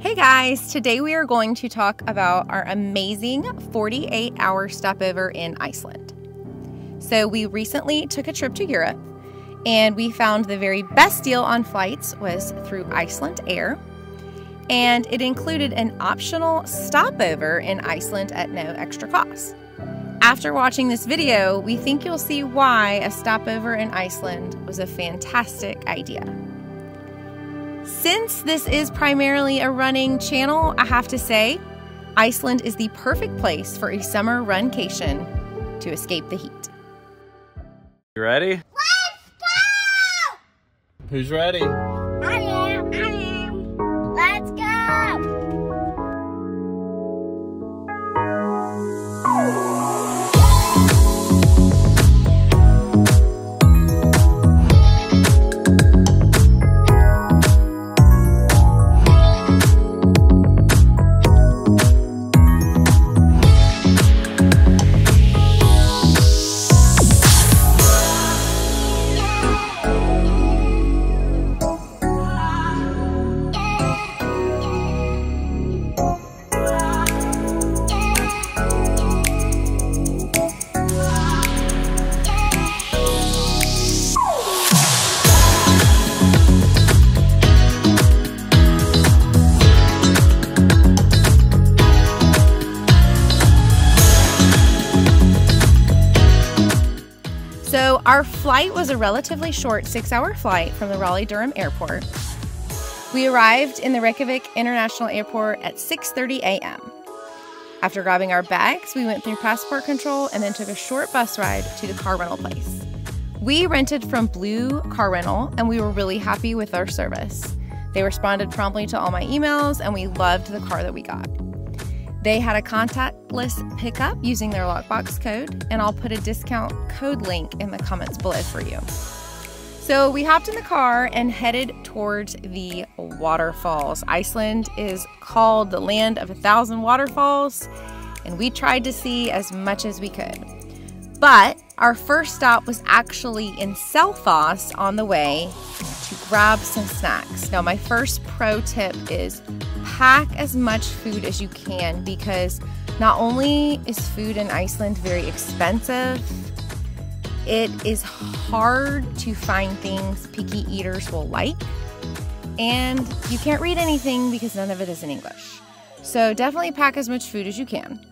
Hey guys, today we are going to talk about our amazing 48-hour stopover in Iceland. So we recently took a trip to Europe and we found the very best deal on flights was through Iceland Air, and it included an optional stopover in Iceland at no extra cost. After watching this video, we think you'll see why a stopover in Iceland was a fantastic idea. Since this is primarily a running channel, I have to say, Iceland is the perfect place for a summer runcation to escape the heat. You ready? Let's go! Who's ready? I am. Let's go! So our flight was a relatively short 6-hour flight from the Raleigh-Durham airport. We arrived in the Reykjavik International Airport at 6:30 a.m. After grabbing our bags, we went through passport control and then took a short bus ride to the car rental place. We rented from Blue Car Rental and we were really happy with their service. They responded promptly to all my emails and we loved the car that we got. They had a contactless pickup using their lockbox code, and I'll put a discount code link in the comments below for you. So we hopped in the car and headed towards the waterfalls. Iceland is called the land of 1,000 waterfalls, and we tried to see as much as we could. But our first stop was actually in Selfoss on the way to grab some snacks. Now, my first pro tip is pack as much food as you can, because not only is food in Iceland very expensive, it is hard to find things picky eaters will like, and you can't read anything because none of it is in English. So definitely pack as much food as you can.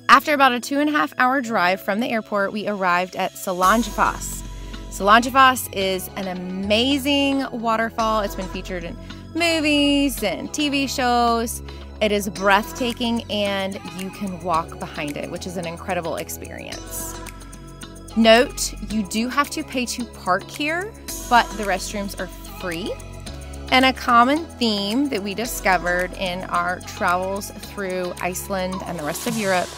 After about a 2.5-hour drive from the airport, we arrived at Selfoss. Selfoss is an amazing waterfall. It's been featured in movies and TV shows. It is breathtaking and you can walk behind it, which is an incredible experience. Note, you do have to pay to park here, but the restrooms are free. And a common theme that we discovered in our travels through Iceland and the rest of Europe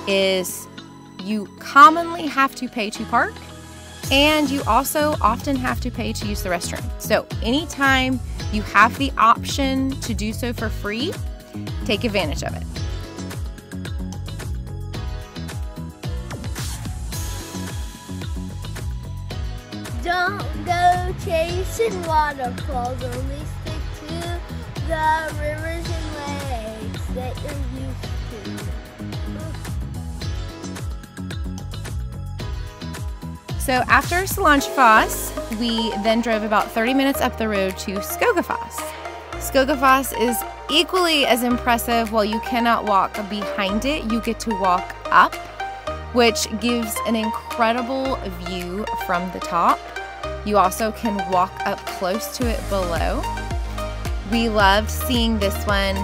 is you commonly have to pay to park, and you also often have to pay to use the restroom. So anytime you have the option to do so for free, take advantage of it. Don't go chasing waterfalls, only stick to the rivers and lakes that you're used to. So after Selfoss, we then drove about 30 minutes up the road to Skogafoss. Skogafoss is equally as impressive. While you cannot walk behind it, you get to walk up, which gives an incredible view from the top. You also can walk up close to it below. We loved seeing this one.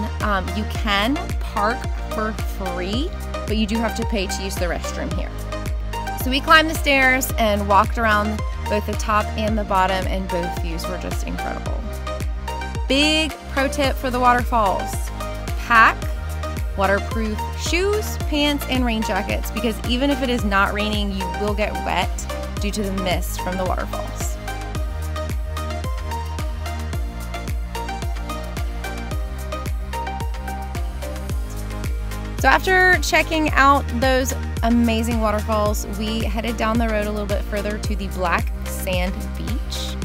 You can park for free, but you do have to pay to use the restroom here. So we climbed the stairs and walked around both the top and the bottom, and both views were just incredible. Big pro tip for the waterfalls: pack waterproof shoes, pants, and rain jackets, because even if it is not raining, you will get wet due to the mist from the waterfalls. So after checking out those amazing waterfalls, we headed down the road a little bit further to the Black Sand Beach.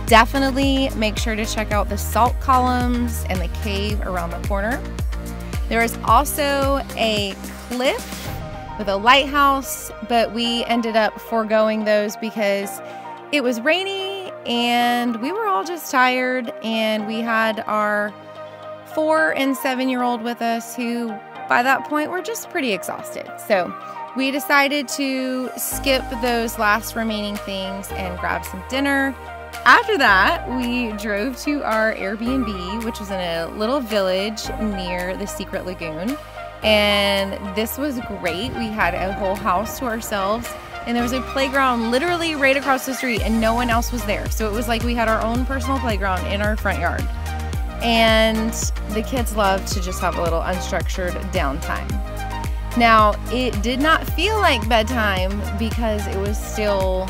Definitely make sure to check out the salt columns and the cave around the corner. There is also a cliff with a lighthouse, but we ended up foregoing those because it was rainy and we were all just tired, and we had our 4- and 7-year-old with us who by that point were just pretty exhausted. So we decided to skip those last remaining things and grab some dinner. After that, we drove to our Airbnb, which was in a little village near the Secret Lagoon. And this was great. We had a whole house to ourselves, and there was a playground literally right across the street, and no one else was there. So it was like we had our own personal playground in our front yard. And the kids loved to just have a little unstructured downtime. Now, it did not feel like bedtime because it was still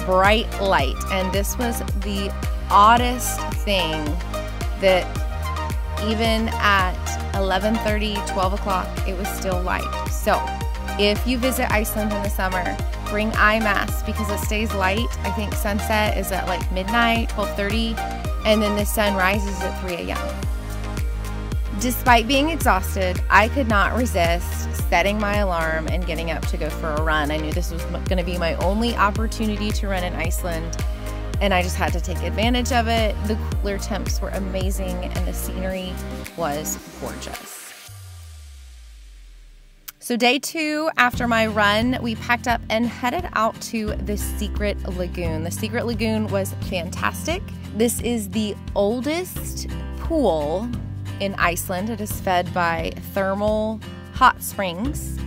bright light, and this was the oddest thing that even at 11:30, 12 o'clock, it was still light. So if you visit Iceland in the summer, bring eye masks because it stays light. I think sunset is at like midnight, 12:30, and then the sun rises at 3 a.m. Despite being exhausted, I could not resist setting my alarm and getting up to go for a run. I knew this was going to be my only opportunity to run in Iceland, and I just had to take advantage of it. The cooler temps were amazing, and the scenery was gorgeous. So day 2, after my run, we packed up and headed out to the Secret Lagoon. The Secret Lagoon was fantastic. This is the oldest pool in Iceland. It is fed by thermal hot springs,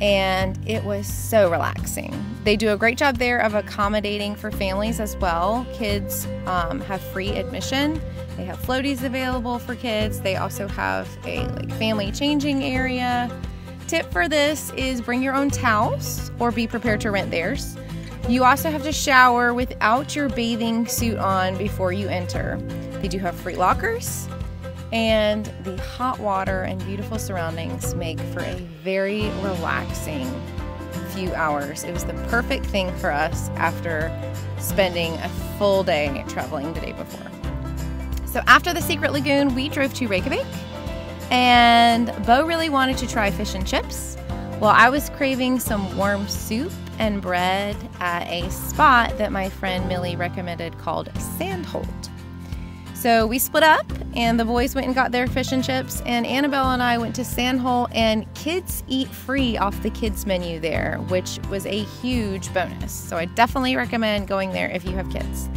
and it was so relaxing. They do a great job there of accommodating for families as well. Kids have free admission. They have floaties available for kids. They also have a family changing area. Tip for this is bring your own towels or be prepared to rent theirs. You also have to shower without your bathing suit on before you enter. They do have free lockers, and the hot water and beautiful surroundings make for a very relaxing few hours. It was the perfect thing for us after spending a full day traveling the day before. So after the Secret Lagoon, we drove to Reykjavik, and Bo really wanted to try fish and chips, while I was craving some warm soup and bread at a spot that my friend Millie recommended called Sandholt. So we split up, and the boys went and got their fish and chips, and Annabelle and I went to Sandholt, and kids eat free off the kids menu there, which was a huge bonus. So I definitely recommend going there if you have kids.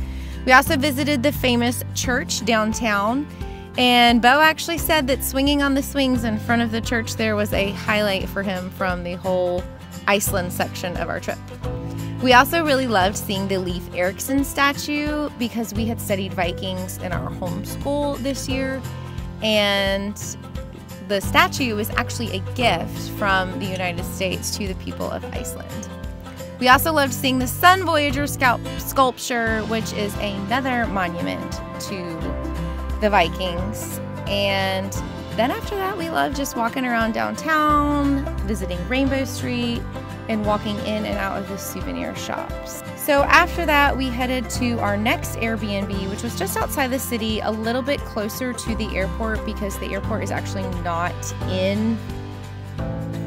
We also visited the famous church downtown, and Bo actually said that swinging on the swings in front of the church there was a highlight for him from the whole Iceland section of our trip. We also really loved seeing the Leif Erikson statue because we had studied Vikings in our home school this year, and the statue was actually a gift from the United States to the people of Iceland. We also loved seeing the Sun Voyager sculpture, which is another monument to the Vikings. And then after that, we loved just walking around downtown, visiting Rainbow Street, and walking in and out of the souvenir shops. So after that, we headed to our next Airbnb, which was just outside the city, a little bit closer to the airport because the airport is actually not in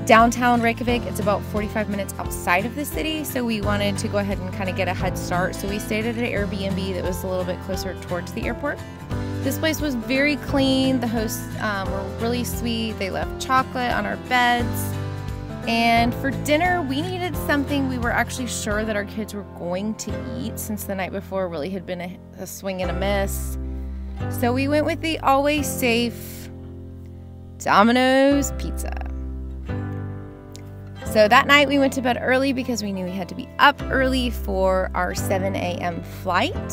downtown Reykjavik. It's about 45 minutes outside of the city, so we wanted to go ahead and kind of get a head start. So we stayed at an Airbnb that was a little bit closer towards the airport. This place was very clean. The hosts were really sweet. They left chocolate on our beds. And for dinner, we needed something we were actually sure that our kids were going to eat, since the night before really had been a swing and a miss. So we went with the always safe Domino's pizza. So that night we went to bed early because we knew we had to be up early for our 7 a.m. flight.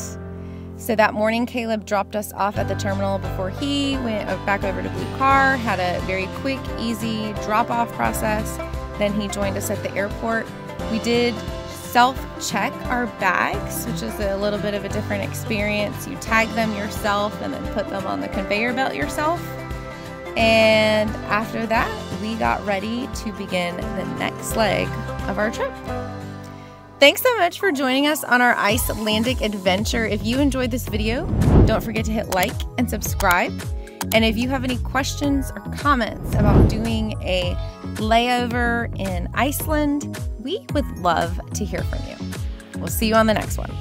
So that morning, Caleb dropped us off at the terminal before he went back over to Blue Car, had a very quick, easy drop-off process. Then he joined us at the airport. We did self-check our bags, which is a little bit of a different experience. You tag them yourself and then put them on the conveyor belt yourself. And after that, we got ready to begin the next leg of our trip. Thanks so much for joining us on our Icelandic adventure. If you enjoyed this video, don't forget to hit like and subscribe. And if you have any questions or comments about doing a layover in Iceland, we would love to hear from you. We'll see you on the next one.